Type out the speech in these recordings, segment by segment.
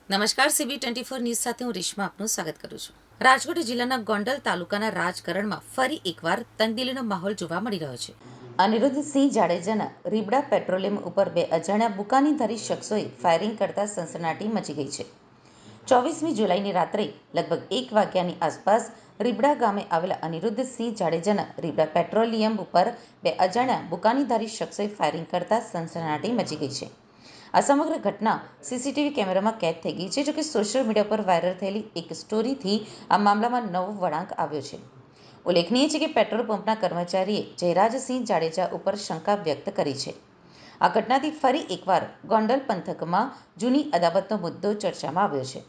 નમસ્કાર, CB24 news સાથે હું રેશમા આપનું સ્વાગત કરું છું. રાજકોટ જિલ્લાના ગોંડલ તાલુકાના રાજકરણમાં ફરી એકવાર તંગદિલીનો માહોલ જોવા મળી રહ્યો છે. અનિરુદ્ધસિંહ જાડેજાના રીબડા પેટ્રોલિયમ ઉપર બે અજાણ્યા બુકાનીધારી શખ્સોએ ફાયરિંગ કરતા સનસનાટી મચી ગઈ છે. 24મી જુલાઈની રાત્રે લગભગ 1 વાગ્યાની આસપાસ રીબડા ગામે આવેલા અનિરુદ્ધસિંહ જાડેજાના રીબડા પેટ્રોલિયમ ઉપર બે અજાણ્યા બુકાનીધારી શખ્સોએ ફાયરિંગ કરતા સનસનાટી મચી ગઈ છે. આ સમગ્ર ઘટના સીસીટીવી કેમેરામાં કેદ થઈ ગઈ છે. જોકે સોશિયલ મીડિયા પર વાયરલ થયેલી એક સ્ટોરીથી આ મામલામાં નવો વળાંક આવ્યો છે. ઉલ્લેખનીય છે કે પેટ્રોલ પંપના કર્મચારીએ જયરાજસિંહ જાડેજા ઉપર શંકા વ્યક્ત કરી છે. આ ઘટનાથી ફરી એકવાર ગોંડલ પંથકમાં જૂની અદાવતનો મુદ્દો ચર્ચામાં આવ્યો છે.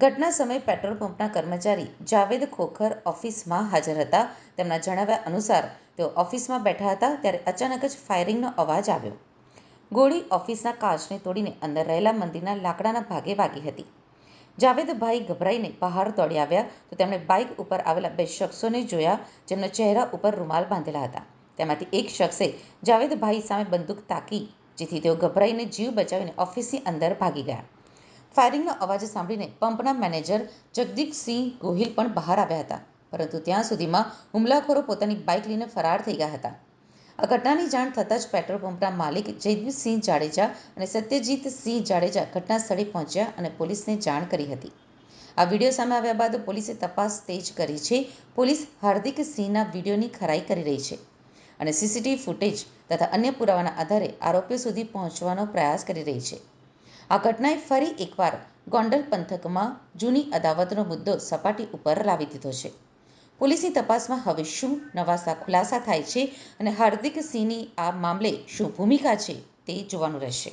ઘટના સમયે પેટ્રોલ પંપના કર્મચારી જાવેદ ખોખર ઓફિસમાં હાજર હતા. તેમના જણાવ્યા અનુસાર તેઓ ઓફિસમાં બેઠા હતા ત્યારે અચાનક જ ફાયરિંગનો અવાજ આવ્યો. ગોળી ઓફિસના કાચને તોડીને અંદર રહેલા મંદિરના લાકડાના ભાગે વાગી હતી. જાવેદભાઈ ગભરાઈને બહાર દોડી આવ્યા તો તેમણે બાઇક ઉપર આવેલા બે શખ્સોને જોયા, જેમના ચહેરા ઉપર રૂમાલ બાંધેલા હતા. તેમાંથી એક શખ્સે જાવેદભાઈ સામે બંદૂક તાકી, જેથી તેઓ ગભરાઈને જીવ બચાવીને ઓફિસની અંદર ભાગી ગયા. ફાયરિંગનો અવાજ સાંભળીને પંપના મેનેજર જગદીશસિંહ ગોહિલ પણ બહાર આવ્યા હતા, પરંતુ ત્યાં સુધીમાં હુમલાખોરો પોતાની બાઇક લઈને ફરાર થઈ ગયા હતા. આ ઘટનાની જાણ થતાં જ પેટ્રોલ પંપના માલિક જયદીપસિંહ જાડેજા અને સત્યજીતસિંહ જાડેજા ઘટના સ્થળે પહોંચ્યા અને પોલીસને જાણ કરી હતી. આ વિડીયો સામે આવ્યા બાદ પોલીસે તપાસ તેજ કરી છે. પોલીસ હાર્દિકસિંહના વિડીયોની ખરાઈ કરી રહી છે અને સીસીટીવી ફૂટેજ તથા અન્ય પુરાવાના આધારે આરોપીઓ સુધી પહોંચવાનો પ્રયાસ કરી રહી છે. આ ઘટનાએ ફરી એકવાર ગોંડલ પંથકમાં જૂની અદાવતનો મુદ્દો સપાટી ઉપર લાવી દીધો છે. પોલીસની તપાસમાં હવે શું નવા ખુલાસા થાય છે અને હાર્દિકસિંહની આ મામલે શું ભૂમિકા છે તે જોવાનું રહેશે.